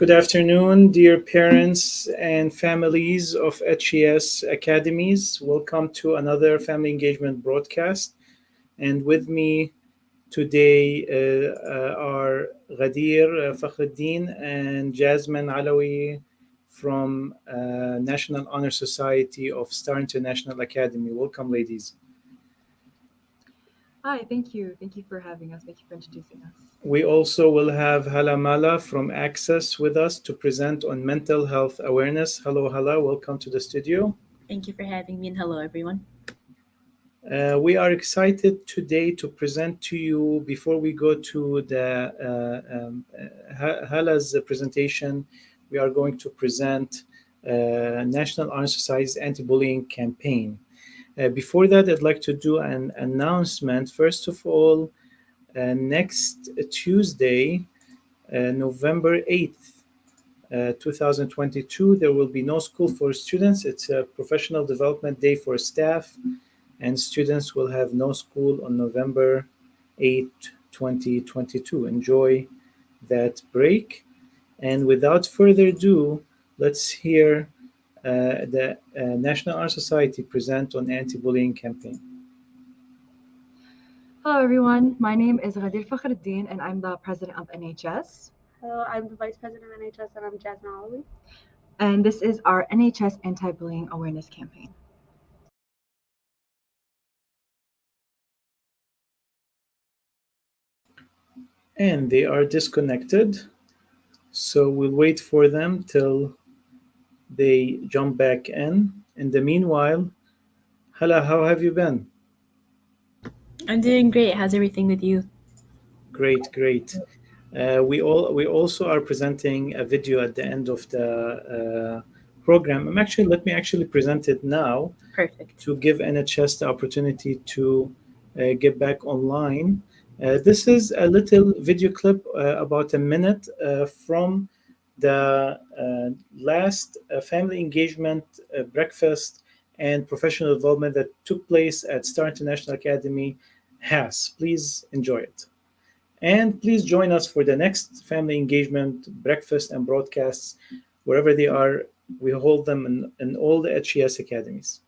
Good afternoon, dear parents and families of HES Academies. Welcome to another family engagement broadcast. And with me today are Ghadir Fakhruddin and Jasmine Alawi from National Honor Society of Star International Academy. Welcome, ladies. Hi, thank you. Thank you for having us. Thank you for introducing us. We also will have Hala Mallah from Access with us to present on mental health awareness. Hello, Hala. Welcome to the studio. Thank you for having me, and hello, everyone. We are excited today to present to you, before we go to the Hala's presentation, we are going to present National Honor Society's anti-bullying campaign. Before that, I'd like to do an announcement. First of all, next Tuesday, November 8th, 2022, there will be no school for students. It's a professional development day for staff, and students will have no school on November 8th, 2022. Enjoy that break. And without further ado, let's hear the National Honor Society present on anti-bullying campaign. Hello, everyone. My name is Ghadir Fakhruddin, and I'm the president of NHS. Hello, I'm the vice president of NHS, and I'm Jasmine Alawi. And this is our NHS anti-bullying awareness campaign. And they are disconnected, so we'll wait for them till they jump back in. In the meanwhile, Hala, how have you been? I'm doing great. How's everything with you? Great. We also are presenting a video at the end of the program. Let me actually present it now. Perfect. To give NHS the opportunity to get back online. This is a little video clip, about a minute, from the last family engagement breakfast and professional development that took place at Star International Academy, HAS. Please enjoy it. And please join us for the next family engagement breakfast and broadcasts, wherever they are. We hold them in all the HES academies.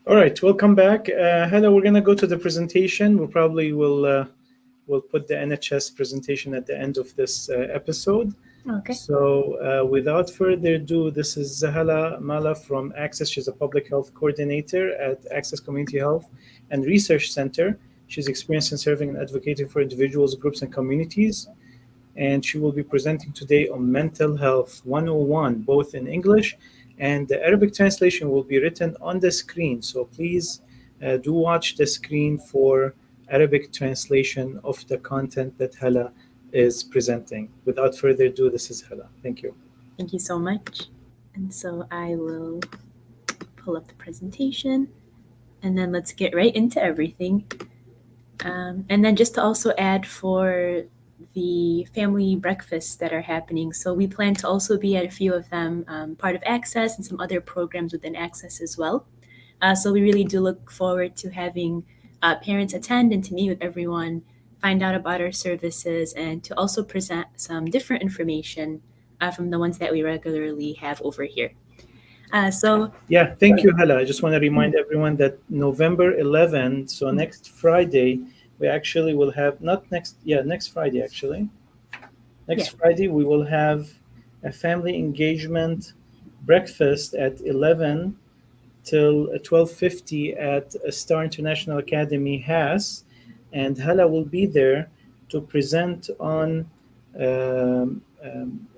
All right, welcome back. Hala, we're going to go to the presentation. We'll put the NHS presentation at the end of this episode. Okay. So without further ado, this is Hala Mallah from Access. She's a public health coordinator at Access Community Health and Research Center. She's experienced in serving and advocating for individuals, groups, and communities. And she will be presenting today on Mental Health 101, both in English, and the Arabic translation will be written on the screen. So please do watch the screen for Arabic translation of the content that Hala is presenting. Without further ado, this is Hala. Thank you. Thank you so much. And so I will pull up the presentation, and then let's get right into everything. And then just to also add for the family breakfasts that are happening. So we plan to also be at a few of them, part of Access and some other programs within Access as well. So we really do look forward to having parents attend and to meet with everyone, find out about our services, and to also present some different information from the ones that we regularly have over here. Yeah, thank you, Hala. I just want to remind everyone that November 11th, so next Friday, we actually will have, next Friday actually. Next Friday, we will have a family engagement breakfast at 11 till 12:50 at Star International Academy, Has, and Hala will be there to present on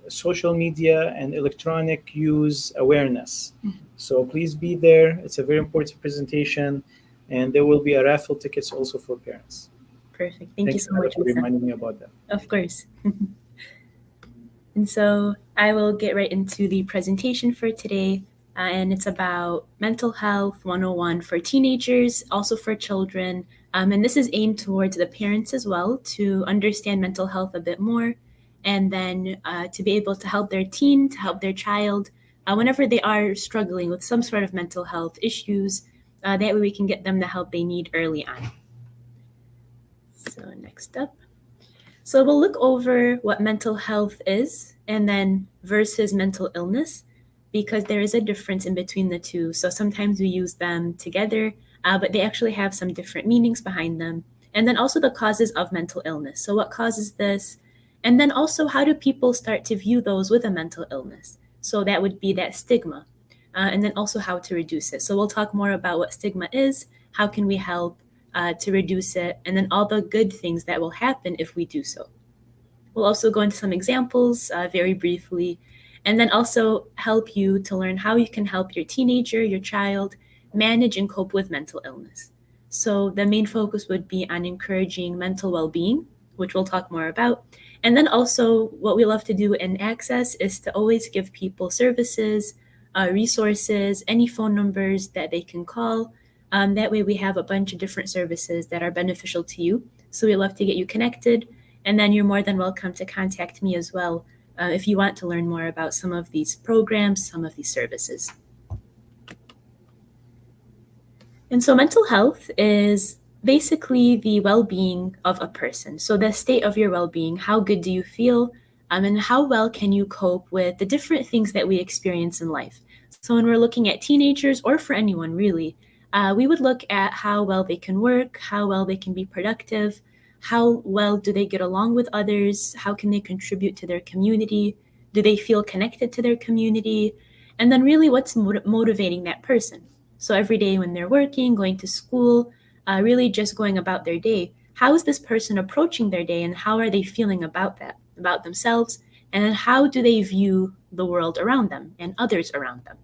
social media and electronic use awareness. So please be there. It's a very important presentation, and there will be a raffle tickets also for parents. Perfect. Thank you so Hala, much for Lisa. reminding me about that. Of course. And so I will get right into the presentation for today. And it's about mental health 101 for teenagers, also for children. And this is aimed towards the parents as well to understand mental health a bit more, and then to be able to help their teen, to help their child whenever they are struggling with some sort of mental health issues. That way we can get them the help they need early on. So next up. So we'll look over what mental health is and then versus mental illness, because there is a difference in between the two. So sometimes we use them together, but they actually have some different meanings behind them. And then also the causes of mental illness. So what causes this? And then also how do people start to view those with a mental illness? So that would be that stigma. And then also how to reduce it. So we'll talk more about what stigma is, how can we help to reduce it, and then all the good things that will happen if we do so. We'll also go into some examples very briefly, and then also help you to learn how you can help your teenager, your child, manage and cope with mental illness. So the main focus would be on encouraging mental well-being, which we'll talk more about. And then also what we love to do in Access is to always give people services, resources, any phone numbers that they can call. That way we have a bunch of different services that are beneficial to you. So we love to get you connected. And then you're more than welcome to contact me as well if you want to learn more about some of these programs, some of these services. And so mental health is basically the well-being of a person. So the state of your well-being, how good do you feel, and how well can you cope with the different things that we experience in life. So when we're looking at teenagers, or for anyone really, we would look at how well they can work, how well they can be productive, how well do they get along with others, how can they contribute to their community, do they feel connected to their community, and then really what's motivating that person. So every day when they're working, going to school, really just going about their day, how is this person approaching their day and how are they feeling about that, about themselves, and then how do they view the world around them and others around them.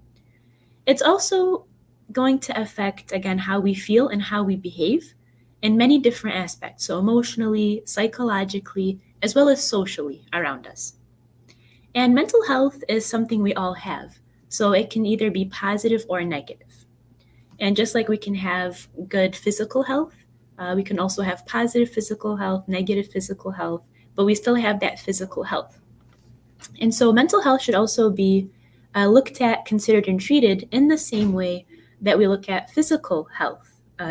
It's also going to affect, again, how we feel and how we behave in many different aspects, so emotionally, psychologically, as well as socially around us. And mental health is something we all have, so it can either be positive or negative. And just like we can have good physical health, we can also have positive physical health, negative physical health, but we still have that physical health. And so mental health should also be looked at, considered, and treated in the same way that we look at physical health,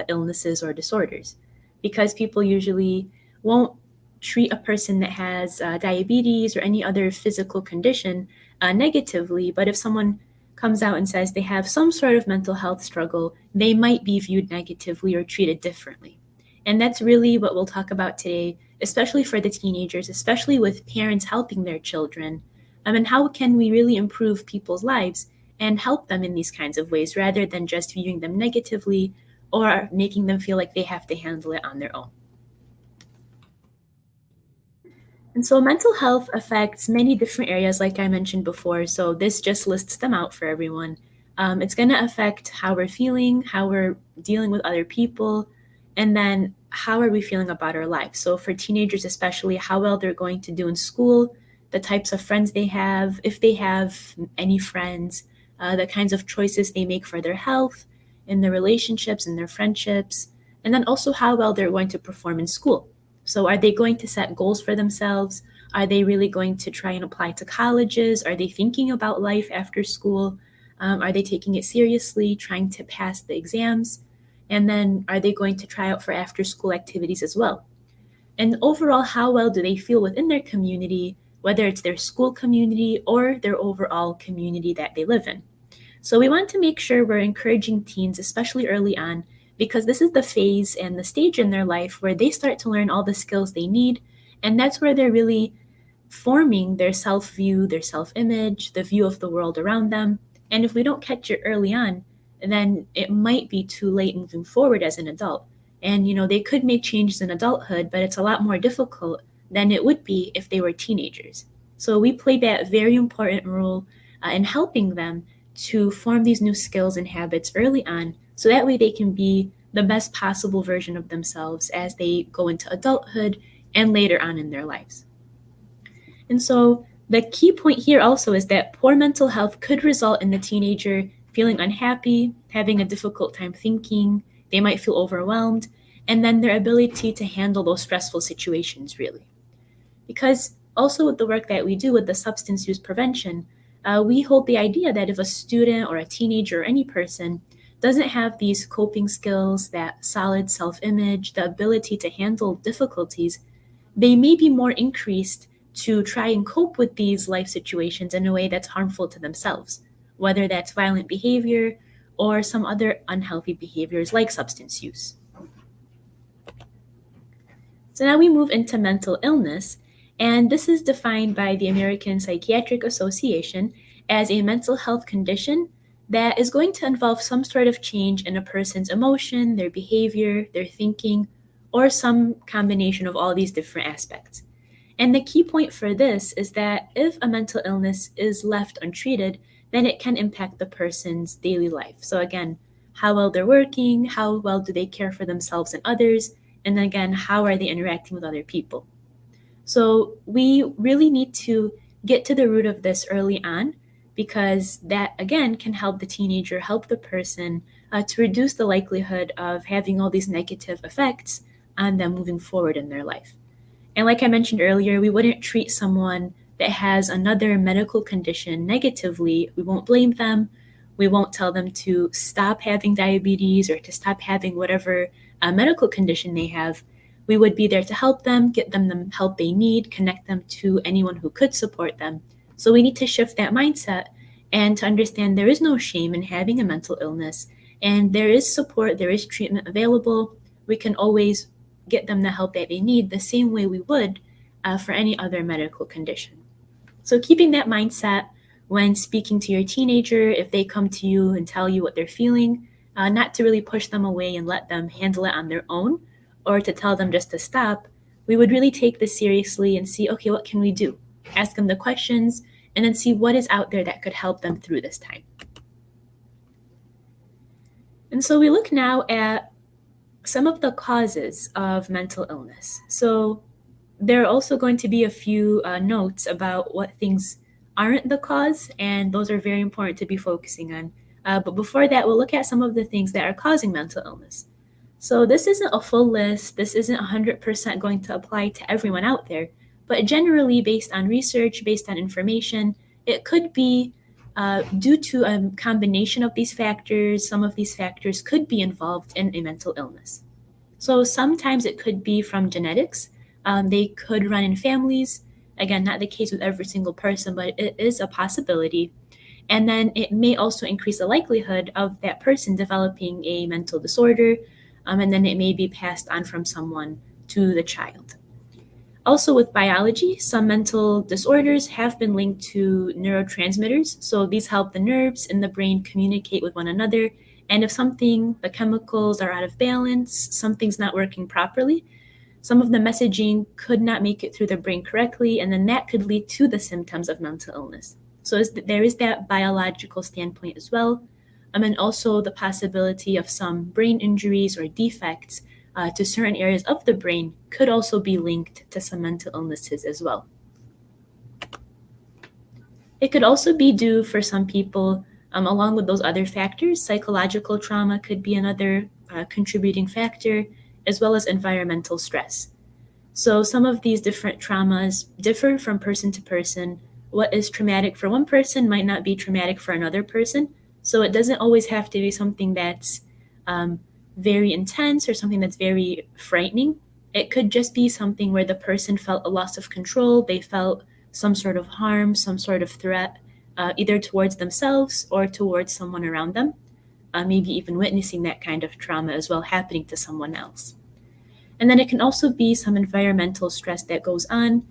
illnesses or disorders, because people usually won't treat a person that has diabetes or any other physical condition negatively. But if someone comes out and says they have some sort of mental health struggle, they might be viewed negatively or treated differently. And that's really what we'll talk about today, especially for the teenagers, especially with parents helping their children. And how can we really improve people's lives and help them in these kinds of ways rather than just viewing them negatively or making them feel like they have to handle it on their own. And so mental health affects many different areas, like I mentioned before. So this just lists them out for everyone. It's going to affect how we're feeling, how we're dealing with other people, and then how are we feeling about our lives. So for teenagers especially, how well they're going to do in school, the types of friends they have, if they have any friends, the kinds of choices they make for their health, in their relationships, in their friendships, and then also how well they're going to perform in school. So are they going to set goals for themselves? Are they really going to try and apply to colleges? Are they thinking about life after school? Are they taking it seriously, trying to pass the exams? And then are they going to try out for after-school activities as well? And overall, how well do they feel within their community, whether it's their school community or their overall community that they live in? So we want to make sure we're encouraging teens, especially early on, because this is the phase and the stage in their life where they start to learn all the skills they need. And that's where they're really forming their self-view, their self-image, the view of the world around them. And if we don't catch it early on, then it might be too late moving forward as an adult. And, they could make changes in adulthood, but it's a lot more difficult than it would be if they were teenagers. So we play that very important role in helping them to form these new skills and habits early on, so that way they can be the best possible version of themselves as they go into adulthood and later on in their lives. And so the key point here also is that poor mental health could result in the teenager feeling unhappy, having a difficult time thinking, they might feel overwhelmed, and then their ability to handle those stressful situations really. Because also with the work that we do with the substance use prevention, we hold the idea that if a student or a teenager or any person doesn't have these coping skills, that solid self-image, the ability to handle difficulties, they may be more increased to try and cope with these life situations in a way that's harmful to themselves, whether that's violent behavior or some other unhealthy behaviors like substance use. So now we move into mental illness, and this is defined by the American Psychiatric Association as a mental health condition that is going to involve some sort of change in a person's emotion, their behavior, their thinking, or some combination of all these different aspects. And the key point for this is that if a mental illness is left untreated, then it can impact the person's daily life. So again, how well they're working, how well do they care for themselves and others, and then again, how are they interacting with other people? So we really need to get to the root of this early on, because that, again, can help the teenager, help the person to reduce the likelihood of having all these negative effects on them moving forward in their life. And like I mentioned earlier, we wouldn't treat someone that has another medical condition negatively. We won't blame them. We won't tell them to stop having diabetes or to stop having whatever medical condition they have. We would be there to help them, get them the help they need, connect them to anyone who could support them. So we need to shift that mindset and to understand there is no shame in having a mental illness, and there is support, there is treatment available. We can always get them the help that they need the same way we would for any other medical condition. So keeping that mindset when speaking to your teenager, if they come to you and tell you what they're feeling, not to really push them away and let them handle it on their own, or to tell them just to stop. We would really take this seriously and see, okay, what can we do? Ask them the questions and then see what is out there that could help them through this time. And so we look now at some of the causes of mental illness. So there are also going to be a few notes about what things aren't the cause, and those are very important to be focusing on. But before that, we'll look at some of the things that are causing mental illness. So this isn't a full list. This isn't 100% going to apply to everyone out there, but generally based on research, based on information, it could be due to a combination of these factors. Some of these factors could be involved in a mental illness. So sometimes it could be from genetics. They could run in families. Again, not the case with every single person, but it is a possibility. And then it may also increase the likelihood of that person developing a mental disorder, and then it may be passed on from someone to the child. Also, with biology, some mental disorders have been linked to neurotransmitters. So these help the nerves in the brain communicate with one another. And if the chemicals are out of balance, something's not working properly, some of the messaging could not make it through the brain correctly, and then that could lead to the symptoms of mental illness. So there is that biological standpoint as well. And also the possibility of some brain injuries or defects to certain areas of the brain could also be linked to some mental illnesses as well. It could also be due for some people, along with those other factors, psychological trauma could be another contributing factor, as well as environmental stress. So some of these different traumas differ from person to person. What is traumatic for one person might not be traumatic for another person. So it doesn't always have to be something that's very intense or something that's very frightening. It could just be something where the person felt a loss of control, they felt some sort of harm, some sort of threat, either towards themselves or towards someone around them, maybe even witnessing that kind of trauma as well happening to someone else. And then it can also be some environmental stress that goes on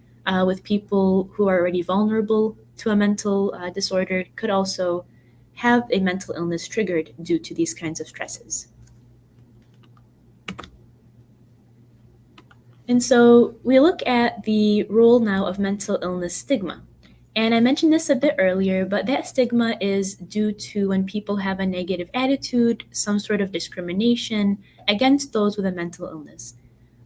with people who are already vulnerable to a mental disorder, could also have a mental illness triggered due to these kinds of stresses. And so we look at the role now of mental illness stigma. And I mentioned this a bit earlier, but that stigma is due to when people have a negative attitude, some sort of discrimination against those with a mental illness.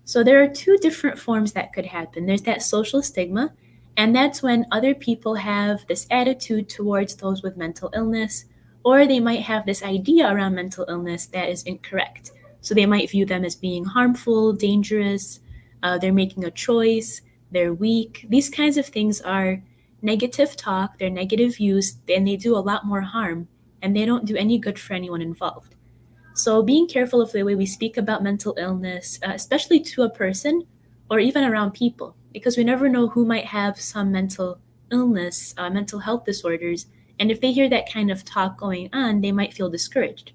So there are two different forms that could happen. There's that social stigma, and that's when other people have this attitude towards those with mental illness, or they might have this idea around mental illness that is incorrect. So they might view them as being harmful, dangerous, they're making a choice, they're weak. These kinds of things are negative talk, they're negative views, and they do a lot more harm, and they don't do any good for anyone involved. So being careful of the way we speak about mental illness, especially to a person or even around people, because we never know who might have some mental illness, mental health disorders, and if they hear that kind of talk going on, they might feel discouraged.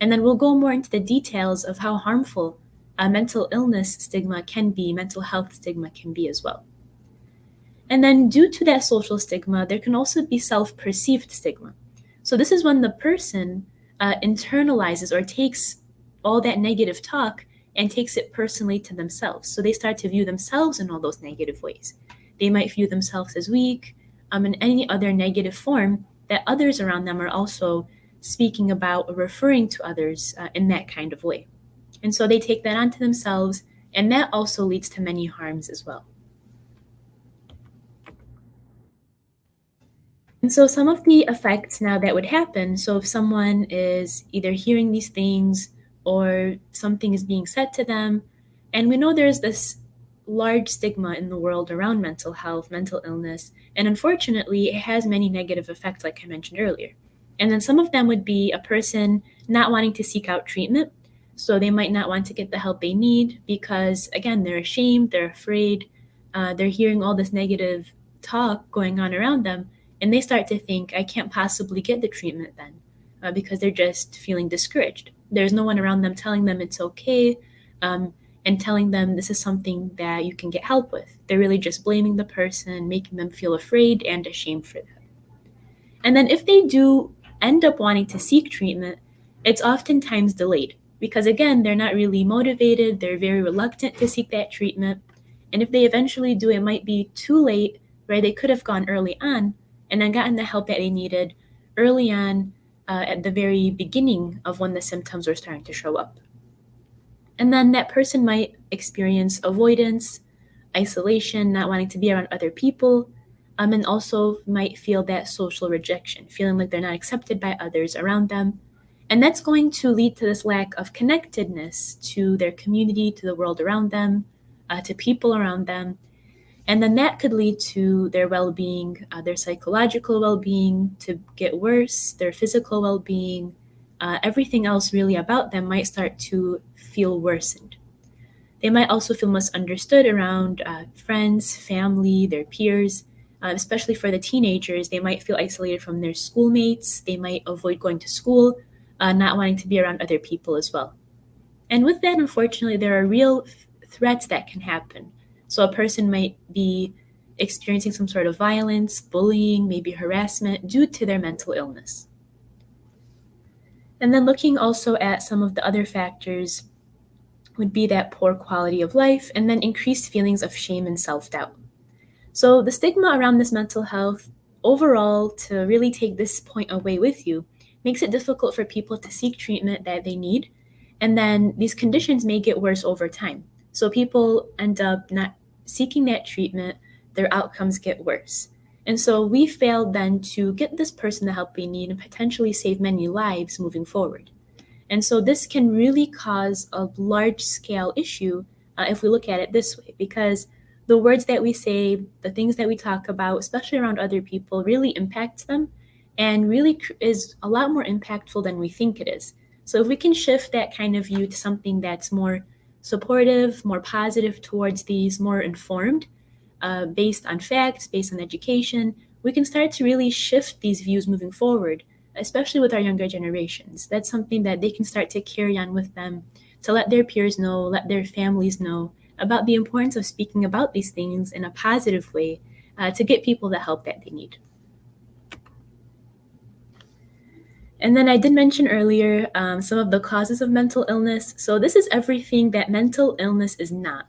And then we'll go more into the details of how harmful mental illness stigma can be, mental health stigma can be as well. And then due to that social stigma, there can also be self-perceived stigma. So this is when the person internalizes or takes all that negative talk and takes it personally to themselves. So they start to view themselves in all those negative ways. They might view themselves as weak, in any other negative form that others around them are also speaking about or referring to others in that kind of way. And so they take that onto themselves, and that also leads to many harms as well. And so some of the effects now that would happen, so if someone is either hearing these things or something is being said to them, and we know there's this large stigma in the world around mental health, mental illness, and unfortunately it has many negative effects like I mentioned earlier. And then some of them would be a person not wanting to seek out treatment. So they might not want to get the help they need because, again, they're ashamed, they're afraid, they're hearing all this negative talk going on around them, and they start to think, I can't possibly get the treatment then because they're just feeling discouraged. There's no one around them telling them it's okay and telling them this is something that you can get help with. They're really just blaming the person, making them feel afraid and ashamed for that. And then if they do end up wanting to seek treatment, it's oftentimes delayed. Because again, they're not really motivated, they're very reluctant to seek that treatment. And if they eventually do, it might be too late, where they could have gone early on and then gotten the help that they needed early on at the very beginning of when the symptoms were starting to show up. And then that person might experience avoidance, isolation, not wanting to be around other people, and also might feel that social rejection, feeling like they're not accepted by others around them. And that's going to lead to this lack of connectedness to their community, to the world around them, to people around them. And then that could lead to their well-being, their psychological well-being to get worse, their physical well-being, everything else really about them might start to feel worsened. They might also feel misunderstood around friends, family, their peers, especially for the teenagers. They might feel isolated from their schoolmates. They might avoid going to school, not wanting to be around other people as well. And with that, unfortunately, there are real threats that can happen. So a person might be experiencing some sort of violence, bullying, maybe harassment due to their mental illness. And then looking also at some of the other factors would be that poor quality of life and then increased feelings of shame and self-doubt. So the stigma around this mental health overall, to really take this point away with you, makes it difficult for people to seek treatment that they need. And then these conditions may get worse over time. So people end up not seeking that treatment, their outcomes get worse. And so we failed then to get this person the help they need and potentially save many lives moving forward. And so this can really cause a large-scale issue if we look at it this way, because the words that we say, the things that we talk about, especially around other people, really impacts them and really is a lot more impactful than we think it is. So if we can shift that kind of view to something that's more supportive, more positive towards these, more informed, based on facts, based on education, we can start to really shift these views moving forward, especially with our younger generations. That's something that they can start to carry on with them, to let their peers know, let their families know about the importance of speaking about these things in a positive way to get people the help that they need. And then I did mention earlier some of the causes of mental illness. So this is everything that mental illness is not.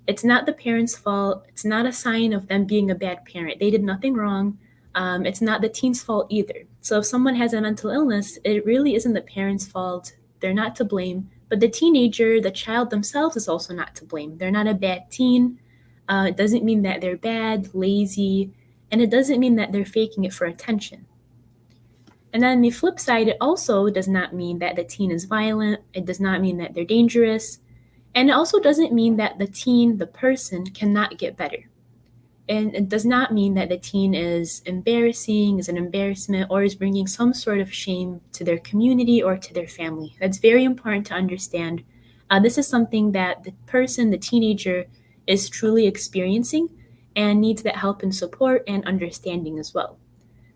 It's not the parent's fault. It's not a sign of them being a bad parent. They did nothing wrong. It's not the teen's fault either. So if someone has a mental illness, it really isn't the parent's fault. They're not to blame. But the teenager, the child themselves, is also not to blame. They're not a bad teen. It doesn't mean that they're bad, lazy, and it doesn't mean that they're faking it for attention. And then on the flip side, it also does not mean that the teen is violent. It does not mean that they're dangerous. And it also doesn't mean that the teen, the person, cannot get better. And it does not mean that the teen is embarrassing, is an embarrassment, or is bringing some sort of shame to their community or to their family. That's very important to understand. This is something that the person, the teenager, is truly experiencing and needs that help and support and understanding as well.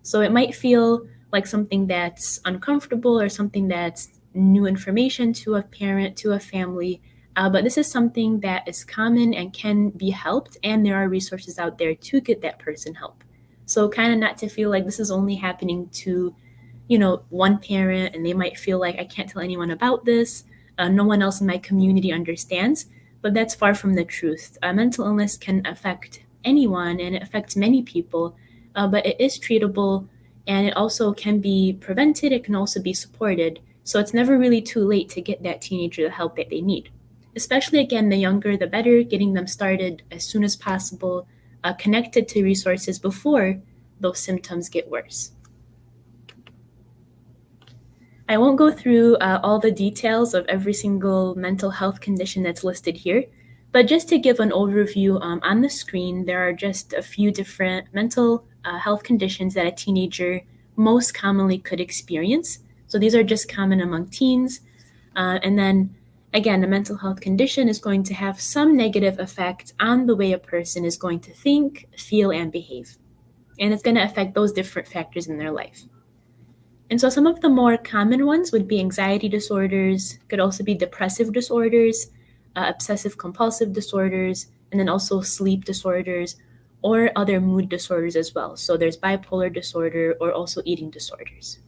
So it might feel like something that's uncomfortable or something that's new information to a parent, to a family, but this is something that is common and can be helped, and there are resources out there to get that person help. So kind of not to feel like this is only happening to, one parent, and they might feel like I can't tell anyone about this. No one else in my community understands, but that's far from the truth. Mental illness can affect anyone, and it affects many people, but it is treatable, and it also can be prevented. It can also be supported. So it's never really too late to get that teenager the help that they need. Especially, again, the younger, the better, getting them started as soon as possible, connected to resources before those symptoms get worse. I won't go through all the details of every single mental health condition that's listed here, but just to give an overview on the screen, there are just a few different mental health conditions that a teenager most commonly could experience. So these are just common among teens. And then again, a mental health condition is going to have some negative effect on the way a person is going to think, feel, and behave. And it's going to affect those different factors in their life. And so some of the more common ones would be anxiety disorders, could also be depressive disorders, obsessive compulsive disorders, and then also sleep disorders or other mood disorders as well. So there's bipolar disorder or also eating disorders.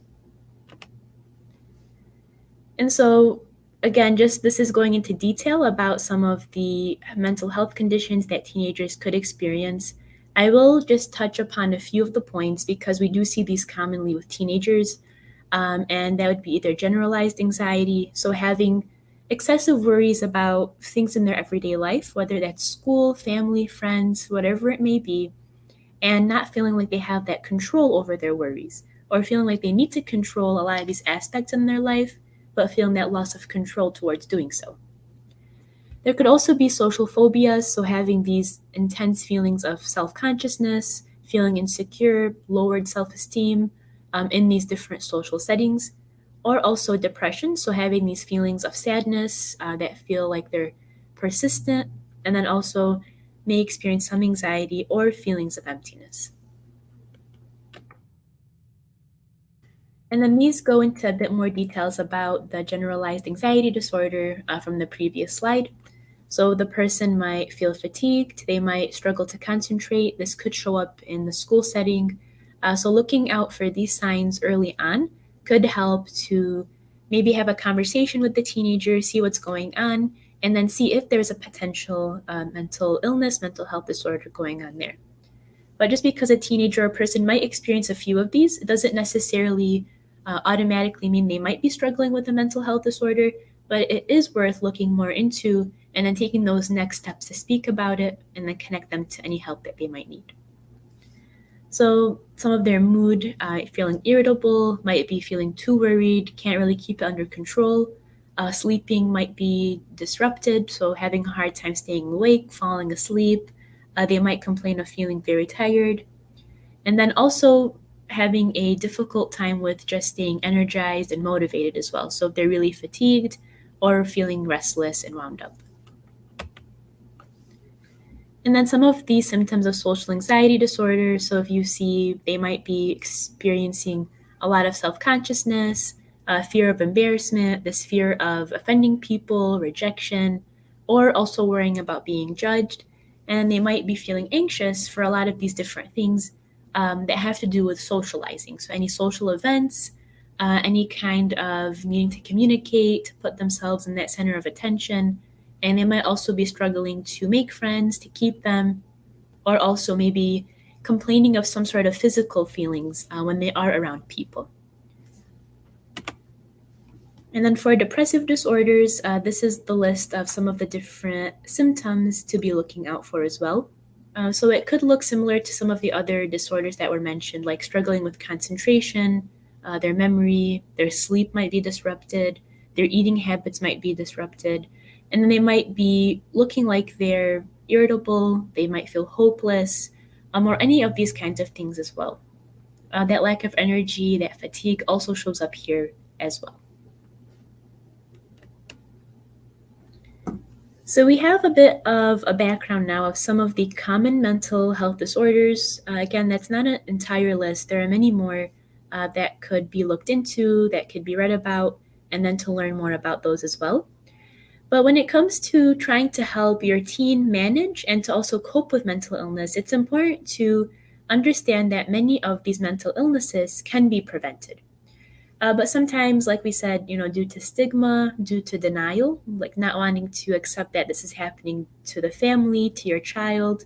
And so again, just this is going into detail about some of the mental health conditions that teenagers could experience. I will just touch upon a few of the points because we do see these commonly with teenagers, and that would be either generalized anxiety, so having excessive worries about things in their everyday life, whether that's school, family, friends, whatever it may be, and not feeling like they have that control over their worries, or feeling like they need to control a lot of these aspects in their life, but feeling that loss of control towards doing so. There could also be social phobias, so having these intense feelings of self-consciousness, feeling insecure, lowered self-esteem in these different social settings, or also depression, so having these feelings of sadness that feel like they're persistent, and then also may experience some anxiety or feelings of emptiness. And then these go into a bit more details about the generalized anxiety disorder from the previous slide. So the person might feel fatigued, they might struggle to concentrate. This could show up in the school setting. So looking out for these signs early on could help to maybe have a conversation with the teenager, see what's going on, and then see if there's a potential mental illness, mental health disorder going on there. But just because a teenager or person might experience a few of these, it doesn't necessarily automatically mean they might be struggling with a mental health disorder, but it is worth looking more into and then taking those next steps to speak about it and then connect them to any help that they might need. So some of their mood, feeling irritable, might be feeling too worried, can't really keep it under control. Sleeping might be disrupted, so having a hard time staying awake, falling asleep. They might complain of feeling very tired. And then also having a difficult time with just staying energized and motivated as well. So if they're really fatigued or feeling restless and wound up. And then some of these symptoms of social anxiety disorder. So if you see they might be experiencing a lot of self-consciousness, fear of embarrassment, this fear of offending people, rejection, or also worrying about being judged. And they might be feeling anxious for a lot of these different things that have to do with socializing. So any social events, any kind of needing to communicate, to put themselves in that center of attention. And they might also be struggling to make friends, to keep them, or also maybe complaining of some sort of physical feelings when they are around people. And then for depressive disorders, this is the list of some of the different symptoms to be looking out for as well. So it could look similar to some of the other disorders that were mentioned, like struggling with concentration, their memory, their sleep might be disrupted, their eating habits might be disrupted, and then they might be looking like they're irritable, they might feel hopeless, or any of these kinds of things as well. That lack of energy, that fatigue also shows up here as well. So we have a bit of a background now of some of the common mental health disorders. Again, that's not an entire list. There are many more that could be looked into, that could be read about, and then to learn more about those as well. But when it comes to trying to help your teen manage and to also cope with mental illness, it's important to understand that many of these mental illnesses can be prevented. But sometimes, like we said, due to stigma, due to denial, like not wanting to accept that this is happening to the family, to your child,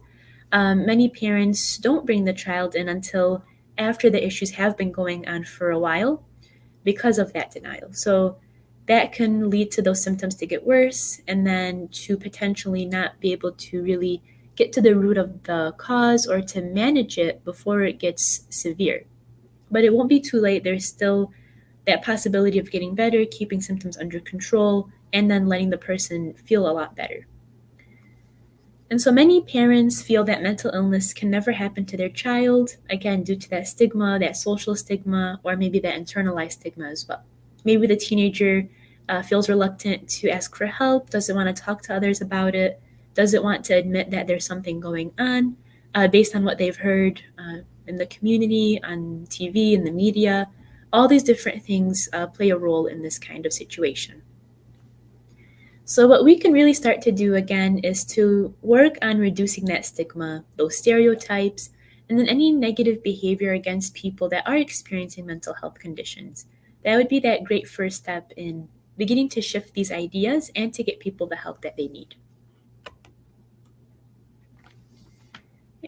many parents don't bring the child in until after the issues have been going on for a while because of that denial. So that can lead to those symptoms to get worse and then to potentially not be able to really get to the root of the cause or to manage it before it gets severe. But it won't be too late. There's still that possibility of getting better, keeping symptoms under control, and then letting the person feel a lot better. And so many parents feel that mental illness can never happen to their child, again, due to that stigma, that social stigma, or maybe that internalized stigma as well. Maybe the teenager feels reluctant to ask for help, doesn't want to talk to others about it, doesn't want to admit that there's something going on based on what they've heard in the community, on TV, in the media. All these different things play a role in this kind of situation. So what we can really start to do again is to work on reducing that stigma, those stereotypes, and then any negative behavior against people that are experiencing mental health conditions. That would be that great first step in beginning to shift these ideas and to get people the help that they need.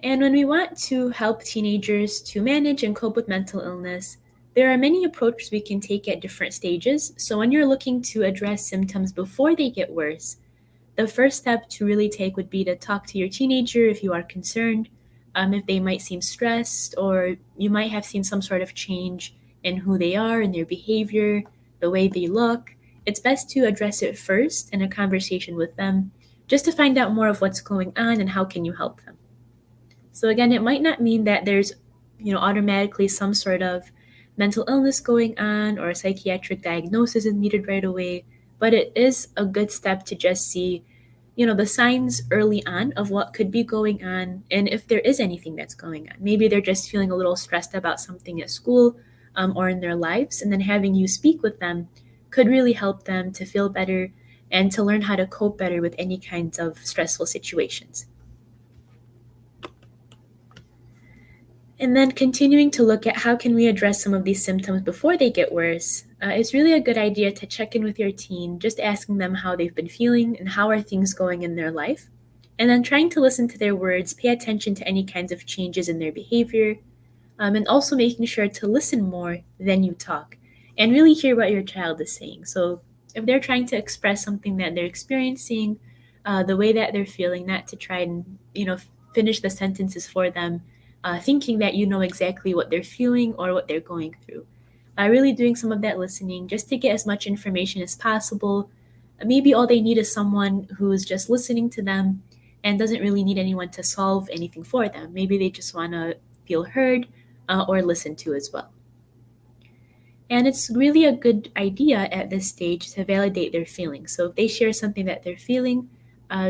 And when we want to help teenagers to manage and cope with mental illness, there are many approaches we can take at different stages. So when you're looking to address symptoms before they get worse, the first step to really take would be to talk to your teenager if you are concerned, if they might seem stressed, or you might have seen some sort of change in who they are, in their behavior, the way they look. It's best to address it first in a conversation with them, just to find out more of what's going on and how can you help them. So again, it might not mean that there's automatically some sort of mental illness going on or a psychiatric diagnosis is needed right away, but it is a good step to just see, the signs early on of what could be going on and if there is anything that's going on. Maybe they're just feeling a little stressed about something at school, or in their lives. And then having you speak with them could really help them to feel better and to learn how to cope better with any kinds of stressful situations. And then continuing to look at how can we address some of these symptoms before they get worse, it's really a good idea to check in with your teen, just asking them how they've been feeling and how are things going in their life. And then trying to listen to their words, pay attention to any kinds of changes in their behavior, and also making sure to listen more than you talk and really hear what your child is saying. So if they're trying to express something that they're experiencing, the way that they're feeling, not to try and, finish the sentences for them, thinking that you know exactly what they're feeling or what they're going through. Really doing some of that listening just to get as much information as possible. Maybe all they need is someone who's just listening to them and doesn't really need anyone to solve anything for them. Maybe they just want to feel heard or listened to as well. And it's really a good idea at this stage to validate their feelings. So if they share something that they're feeling,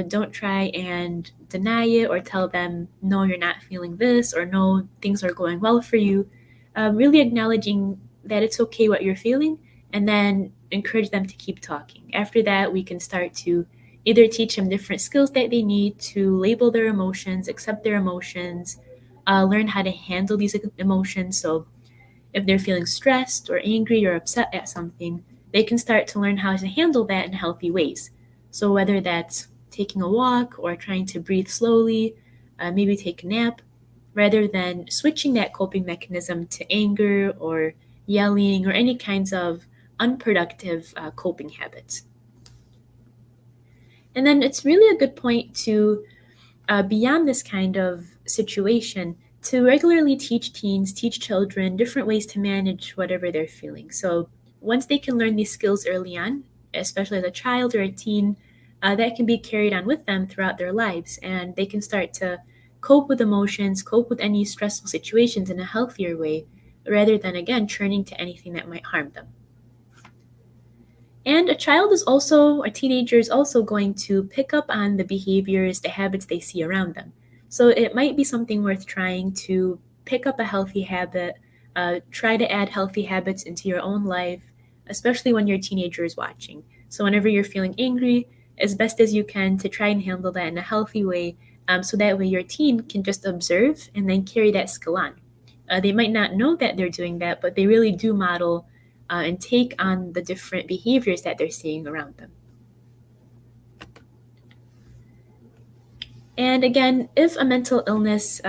don't try and deny it or tell them, no, you're not feeling this, or no, things are going well for you. Really acknowledging that it's okay what you're feeling, and then encourage them to keep talking. After that, we can start to either teach them different skills that they need to label their emotions, accept their emotions, learn how to handle these emotions. So if they're feeling stressed or angry or upset at something, they can start to learn how to handle that in healthy ways. So whether that's taking a walk or trying to breathe slowly, maybe take a nap, rather than switching that coping mechanism to anger or yelling or any kinds of unproductive coping habits. And then it's really a good point to, beyond this kind of situation, to regularly teach teens, teach children different ways to manage whatever they're feeling. So once they can learn these skills early on, especially as a child or a teen, that can be carried on with them throughout their lives, and they can start to cope with emotions, cope with any stressful situations in a healthier way, rather than, again, turning to anything that might harm them. And a teenager is also going to pick up on the behaviors, the habits they see around them. So it might be something worth trying to pick up a healthy habit, try to add healthy habits into your own life, especially when your teenager is watching. So whenever you're feeling angry, as best as you can to try and handle that in a healthy way, so that way your teen can just observe and then carry that skill on. They might not know that they're doing that, but they really do model and take on the different behaviors that they're seeing around them. And again, if a mental illness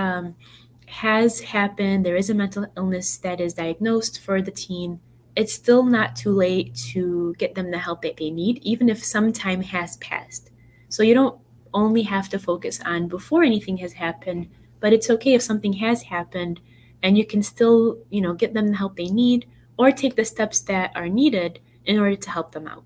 has happened, there is a mental illness that is diagnosed for the teen, it's still not too late to get them the help that they need, even if some time has passed. So you don't only have to focus on before anything has happened, but it's okay if something has happened and you can still, get them the help they need or take the steps that are needed in order to help them out.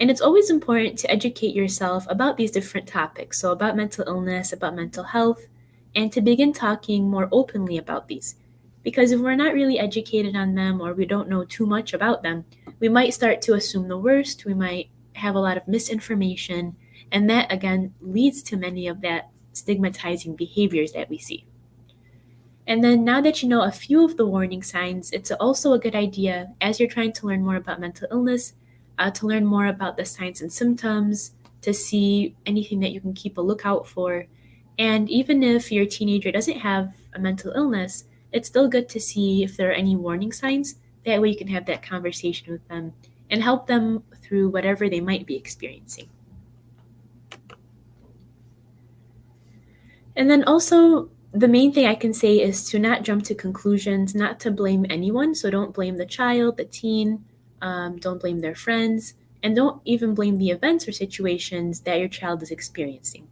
And it's always important to educate yourself about these different topics, so about mental illness, about mental health, and to begin talking more openly about these. Because if we're not really educated on them or we don't know too much about them, we might start to assume the worst, we might have a lot of misinformation, and that again leads to many of that stigmatizing behaviors that we see. And then now that you know a few of the warning signs, it's also a good idea, as you're trying to learn more about mental illness, to learn more about the signs and symptoms, to see anything that you can keep a lookout for. And even if your teenager doesn't have a mental illness, it's still good to see if there are any warning signs. That way you can have that conversation with them and help them through whatever they might be experiencing. And then also, the main thing I can say is to not jump to conclusions, not to blame anyone. So don't blame the child, the teen, don't blame their friends, and don't even blame the events or situations that your child is experiencing.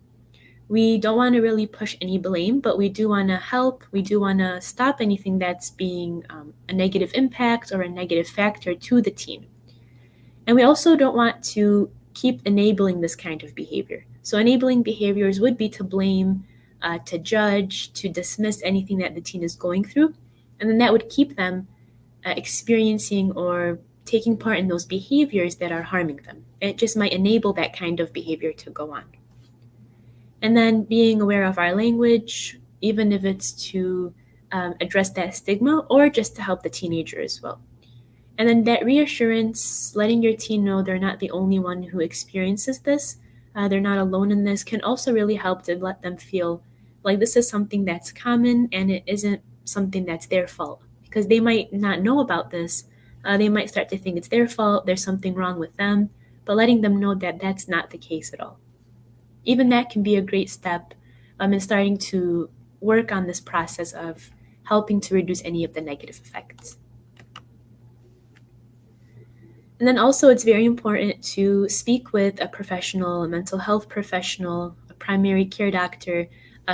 We don't want to really push any blame, but we do want to help. We do want to stop anything that's being a negative impact or a negative factor to the teen. And we also don't want to keep enabling this kind of behavior. So enabling behaviors would be to blame, to judge, to dismiss anything that the teen is going through. And then that would keep them experiencing or taking part in those behaviors that are harming them. It just might enable that kind of behavior to go on. And then being aware of our language, even if it's to address that stigma or just to help the teenager as well. And then that reassurance, letting your teen know they're not the only one who experiences this, they're not alone in this, can also really help to let them feel like this is something that's common and it isn't something that's their fault. Because they might not know about this. They might start to think it's their fault, there's something wrong with them, but letting them know that that's not the case at all. Even that can be a great step in starting to work on this process of helping to reduce any of the negative effects. And then also it's very important to speak with a professional, a mental health professional, a primary care doctor,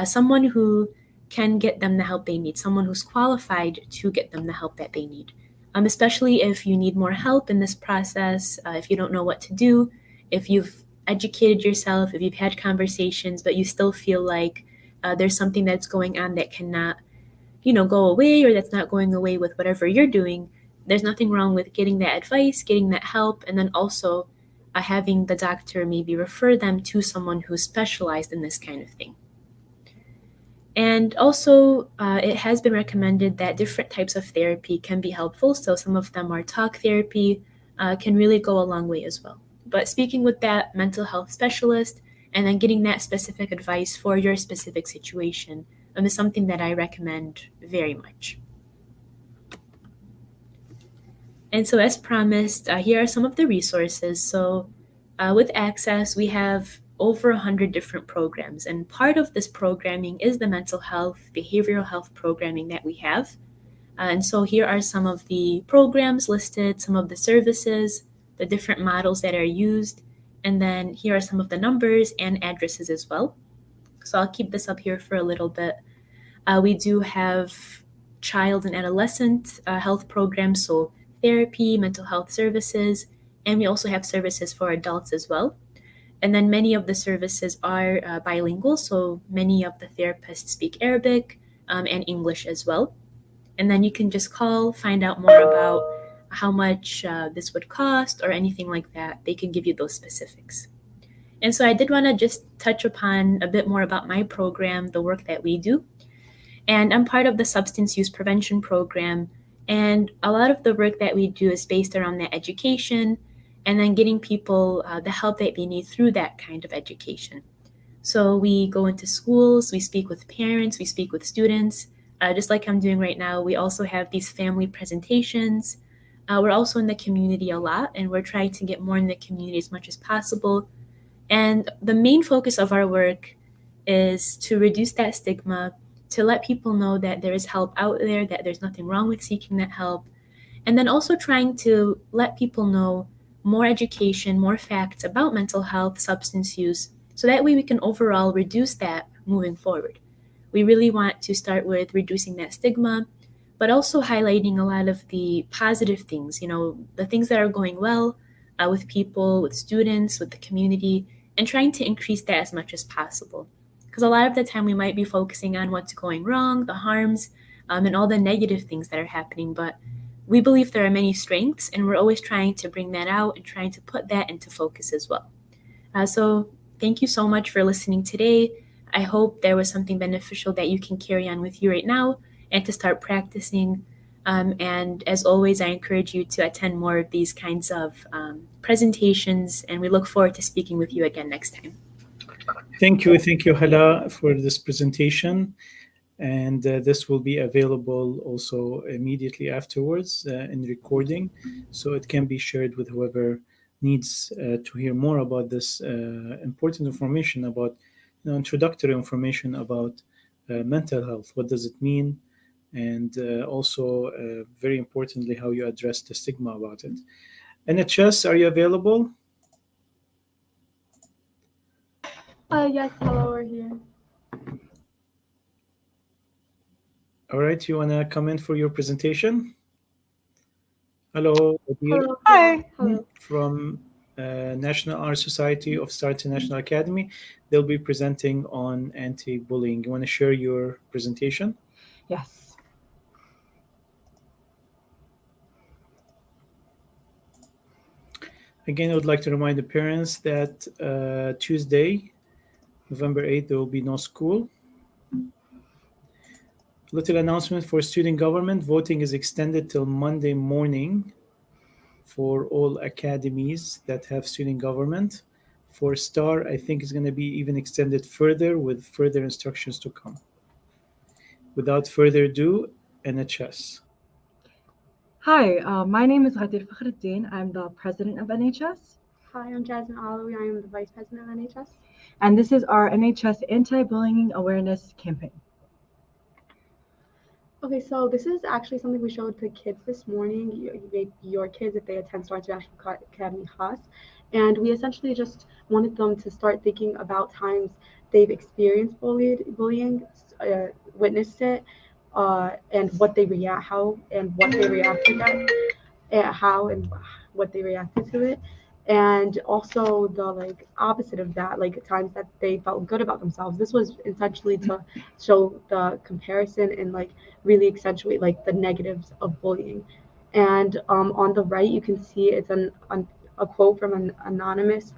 someone who can get them the help they need, someone who's qualified to get them the help that they need. Especially if you need more help in this process, if you don't know what to do, if you've educated yourself, if you've had conversations, but you still feel like there's something that's going on that cannot, go away, or that's not going away with whatever you're doing, there's nothing wrong with getting that advice, getting that help, and then also having the doctor maybe refer them to someone who's specialized in this kind of thing. And also, it has been recommended that different types of therapy can be helpful. So some of them are talk therapy, can really go a long way as well. But speaking with that mental health specialist and then getting that specific advice for your specific situation is something that I recommend very much. And so as promised, here are some of the resources. So with Access, we have over 100 different programs. And part of this programming is the mental health, behavioral health programming that we have. And so here are some of the programs listed, some of the services, the different models that are used. And then here are some of the numbers and addresses as well. So I'll keep this up here for a little bit. We do have child and adolescent health programs, so therapy, mental health services, and we also have services for adults as well. And then many of the services are bilingual, so many of the therapists speak Arabic and English as well. And then you can just call, find out more about how much this would cost or anything like that. They can give you those specifics. And so I did want to just touch upon a bit more about my program, the work that we do. And I'm part of the substance use prevention program. And a lot of the work that we do is based around that education and then getting people the help that they need through that kind of education. So we go into schools, we speak with parents, we speak with students, just like I'm doing right now. We also have these family presentations. We're also in the community a lot, and we're trying to get more in the community as much as possible. And the main focus of our work is to reduce that stigma, to let people know that there is help out there, that there's nothing wrong with seeking that help. And then also trying to let people know more education, more facts about mental health, substance use, so that way we can overall reduce that moving forward. We really want to start with reducing that stigma, but also highlighting a lot of the positive things, the things that are going well with people, with students, with the community, and trying to increase that as much as possible. Because a lot of the time we might be focusing on what's going wrong, the harms, and all the negative things that are happening, but we believe there are many strengths, and we're always trying to bring that out and trying to put that into focus as well. So thank you so much for listening today. I hope there was something beneficial that you can carry on with you right now and to start practicing. And as always, I encourage you to attend more of these kinds of presentations, and we look forward to speaking with you again next time. Thank you, Hala, for this presentation. And this will be available also immediately afterwards in recording, so it can be shared with whoever needs to hear more about this important information about, introductory information about mental health. What does it mean? And also, very importantly, how you address the stigma about it. NHS, are you available? Yes, hello, we're here. All right, you want to come in for your presentation? Hello, Hello. Hi. Hello. From National Honor Society of Star International Academy. They'll be presenting on anti-bullying. You want to share your presentation? Yes. Again, I would like to remind the parents that Tuesday, November 8th, there will be no school. Little announcement for student government. Voting is extended till Monday morning for all academies that have student government. For STAR, I think it's going to be even extended further with further instructions to come. Without further ado, NHS. Hi, my name is Hala. I'm the president of NHS. Hi, I'm Jasmine Alawi. I am the vice president of NHS. And this is our NHS anti-bullying awareness campaign. Okay, so this is actually something we showed to kids this morning, your kids if they attend Star International Academy Haas. And we essentially just wanted them to start thinking about times they've experienced bullying, witnessed it, and what they reacted to it. And also the opposite of that, times that they felt good about themselves. This was essentially to show the comparison and really accentuate the negatives of bullying. And on the right, you can see it's a quote from an anonymous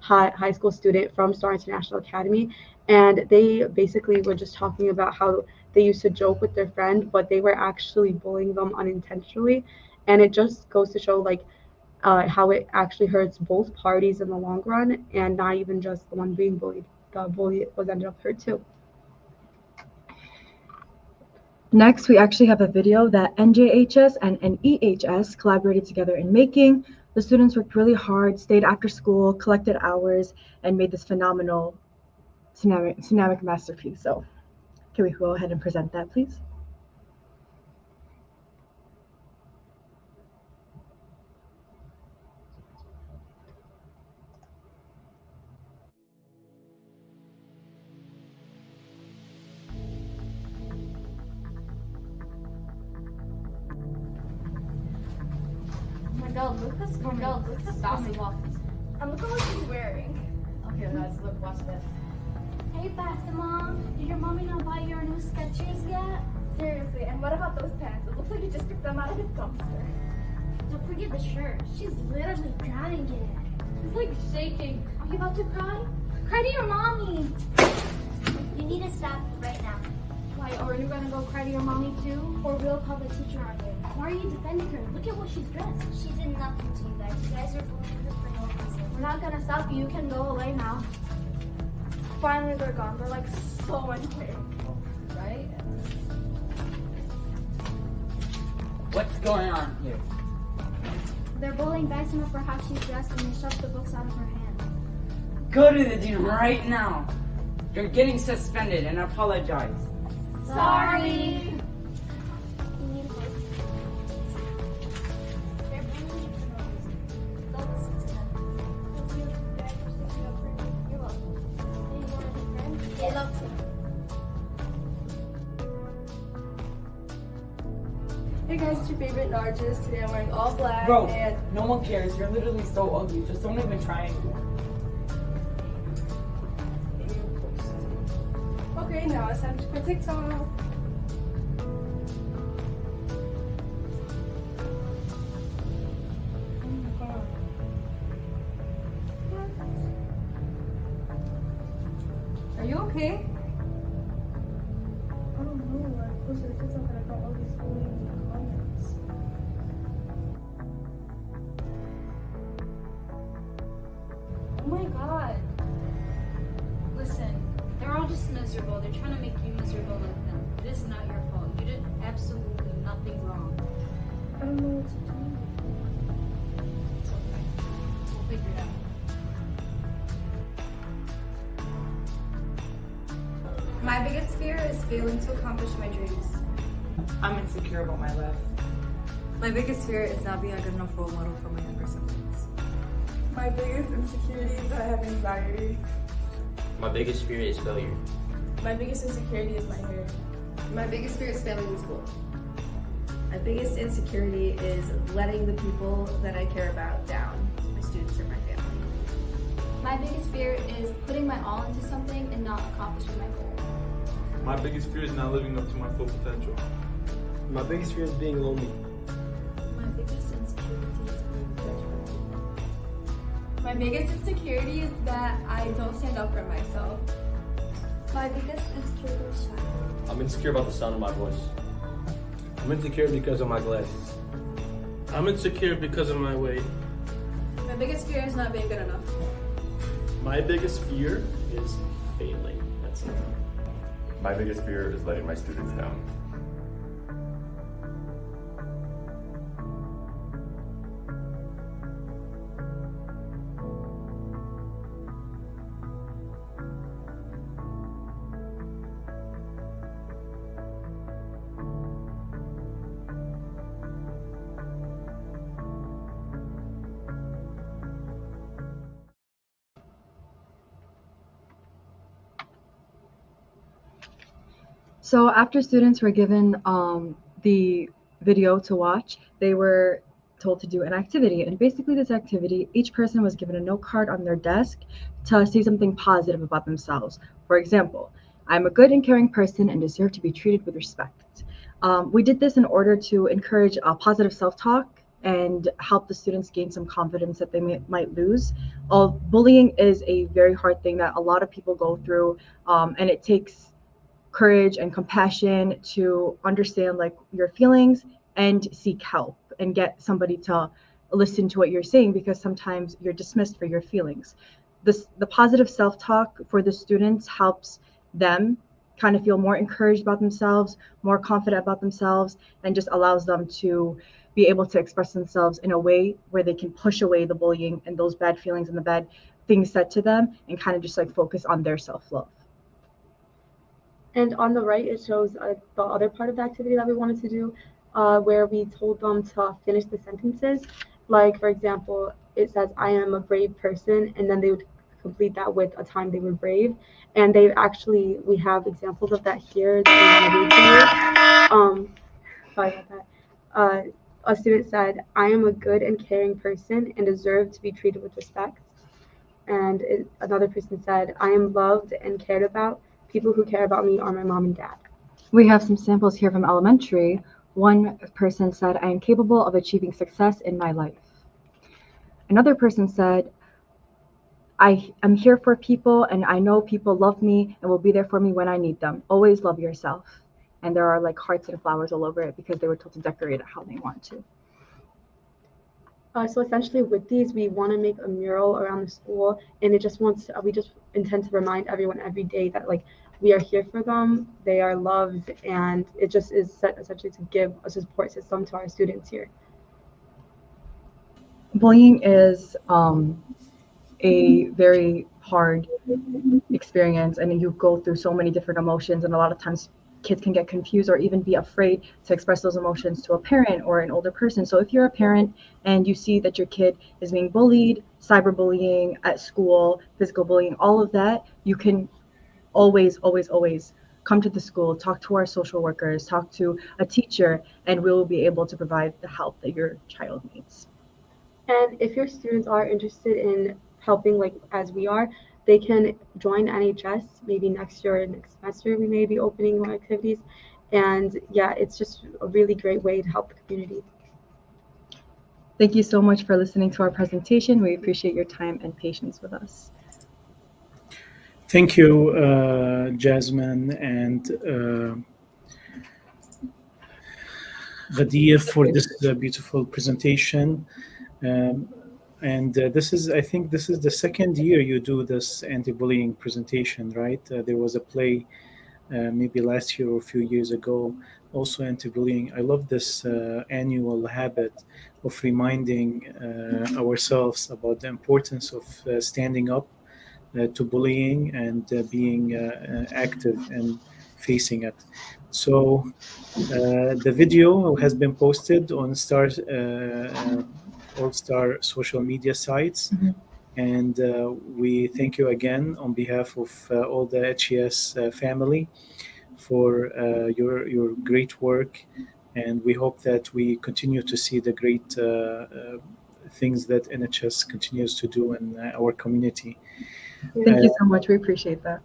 high school student from Star International Academy, and they basically were just talking about how they used to joke with their friend, but they were actually bullying them unintentionally, and it just goes to show how it actually hurts both parties in the long run, and not even just the one being bullied. The bully was ended up hurt too. Next, we actually have a video that NJHS and NEHS collaborated together in making. The students worked really hard, stayed after school, collected hours, and made this phenomenal ceramic masterpiece. So can we go ahead and present that, please? Look at basketball. And look at what she's wearing. Okay, guys, look, watch this. Hey, Basima, did your mommy not buy your new Skechers yet? Seriously, and what about those pants? It looks like you just picked them out of a dumpster. Don't forget the shirt. She's literally drowning in it. It's like shaking. Are you about to cry? Cry to your mommy. You need to stop right now. Why, are you gonna go cry to your mommy too? Or we'll call the teacher on you. Why are you defending her? Look at what she's dressed. She did nothing to you guys. You guys are bullying her for no reason. We're not gonna stop you. You can go away now. Finally, they're gone. They're so unfair, right? What's going on here? They're bullying Basima for how she's dressed and they shoved the books out of her hand. Go to the dean right now. You're getting suspended and apologize. Sorry. Hey guys, it's your favorite Nargis. Today I'm wearing all black. Bro, and no one cares. You're literally so ugly. Just don't even try anymore. Okay, now it's time for TikTok. Are you okay? I don't know. I posted a TikTok and I got all these bullying comments. Oh my god. Listen, they're all just miserable. They're trying to make you miserable like them. It is not your fault. You did absolutely nothing wrong. I don't know what to do. It's okay. We'll figure it out. My biggest fear is failing to accomplish my dreams. I'm insecure about my life. My biggest fear is not being a good enough role model for my younger siblings. My biggest insecurity is that I have anxiety. My biggest fear is failure. My biggest insecurity is my hair. My biggest fear is failing in school. My biggest insecurity is letting the people that I care about down, my students or my family. My biggest fear is putting my all into something and not accomplishing my goal. My biggest fear is not living up to my full potential. My biggest fear is being lonely. My biggest insecurity is being judged. My biggest insecurity is that I don't stand up for myself. My biggest insecurity is shy. I'm insecure about the sound of my voice. I'm insecure because of my glasses. I'm insecure because of my weight. My biggest fear is not being good enough. My biggest fear is failing. That's it. My biggest fear is letting my students down. So after students were given the video to watch, they were told to do an activity. And basically this activity, each person was given a note card on their desk to say something positive about themselves. For example, I'm a good and caring person and deserve to be treated with respect. We did this in order to encourage positive self-talk and help the students gain some confidence that they might lose. Bullying is a very hard thing that a lot of people go through, and it takes courage and compassion to understand like your feelings and seek help and get somebody to listen to what you're saying, because sometimes you're dismissed for your feelings. The positive self-talk for the students helps them kind of feel more encouraged about themselves, more confident about themselves, and just allows them to be able to express themselves in a way where they can push away the bullying and those bad feelings and the bad things said to them, and kind of just like focus on their self-love. And on the right, it shows the other part of the activity that we wanted to do, where we told them to finish the sentences. Like, for example, it says, I am a brave person, and then they would complete that with a time they were brave. And we have examples of that here that we want to read to you. Sorry about that. A student said, I am a good and caring person and deserve to be treated with respect. And another person said, I am loved and cared about. People who care about me are my mom and dad. We have some samples here from elementary. One person said, I am capable of achieving success in my life. Another person said, I am here for people and I know people love me and will be there for me when I need them. Always love yourself. And there are like hearts and flowers all over it because they were told to decorate it how they want to. So essentially with these, we want to make a mural around the school, and we just intend to remind everyone every day that like we are here for them, they are loved, and it just is set essentially to give a support system to our students here. Bullying is a very hard experience, and you go through so many different emotions, and a lot of times kids can get confused or even be afraid to express those emotions to a parent or an older person. So if you're a parent and you see that your kid is being bullied, cyberbullying at school, physical bullying, all of that, you can always come to the school, talk to our social workers, talk to a teacher, and we'll be able to provide the help that your child needs. And if your students are interested in helping like as we are, they can join NHS maybe next year or next semester. We may be opening more activities. And yeah, it's just a really great way to help the community. Thank you so much for listening to our presentation. We appreciate your time and patience with us. Thank you, Jasmine and Ghadir, for this beautiful presentation. I think this is the second year you do this anti-bullying presentation, right? There was a play maybe last year or a few years ago, also anti-bullying. I love this annual habit of reminding ourselves about the importance of standing up to bullying and being active and facing it. So the video has been posted on all-star social media sites. Mm-hmm. And we thank you again on behalf of all the HES family for your great work. And we hope that we continue to see the great things that NHS continues to do in our community. Thank you so much. We appreciate that.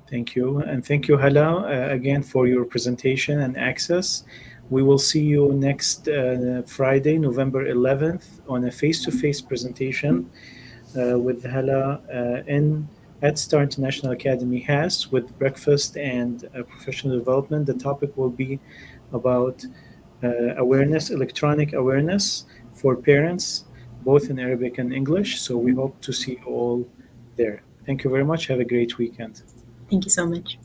Thank you. And thank you, Hala, again for your presentation and access. We will see you next Friday, November 11th, on a face-to-face presentation with Hala in at Star International Academy has with breakfast and professional development. The topic will be about awareness, electronic awareness for parents, both in Arabic and English. So we hope to see you all there. Thank you very much. Have a great weekend. Thank you so much.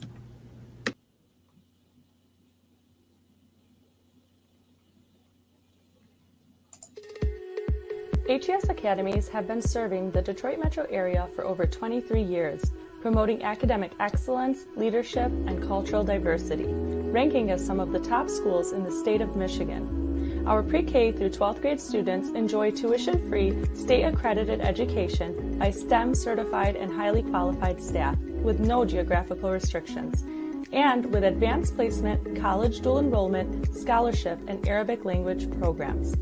HES Academies have been serving the Detroit metro area for over 23 years, promoting academic excellence, leadership, and cultural diversity, ranking as some of the top schools in the state of Michigan. Our pre-K through 12th grade students enjoy tuition-free, state-accredited education by STEM-certified and highly qualified staff with no geographical restrictions, and with advanced placement, college dual enrollment, scholarship, and Arabic language programs.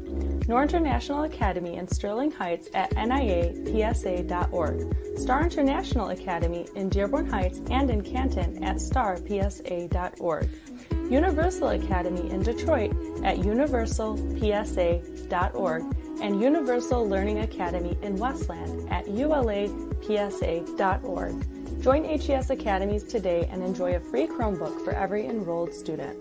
Noor International Academy in Sterling Heights at niapsa.org, Star International Academy in Dearborn Heights and in Canton at starpsa.org, Universal Academy in Detroit at universalpsa.org, and Universal Learning Academy in Westland at ulapsa.org. Join HES Academies today and enjoy a free Chromebook for every enrolled student.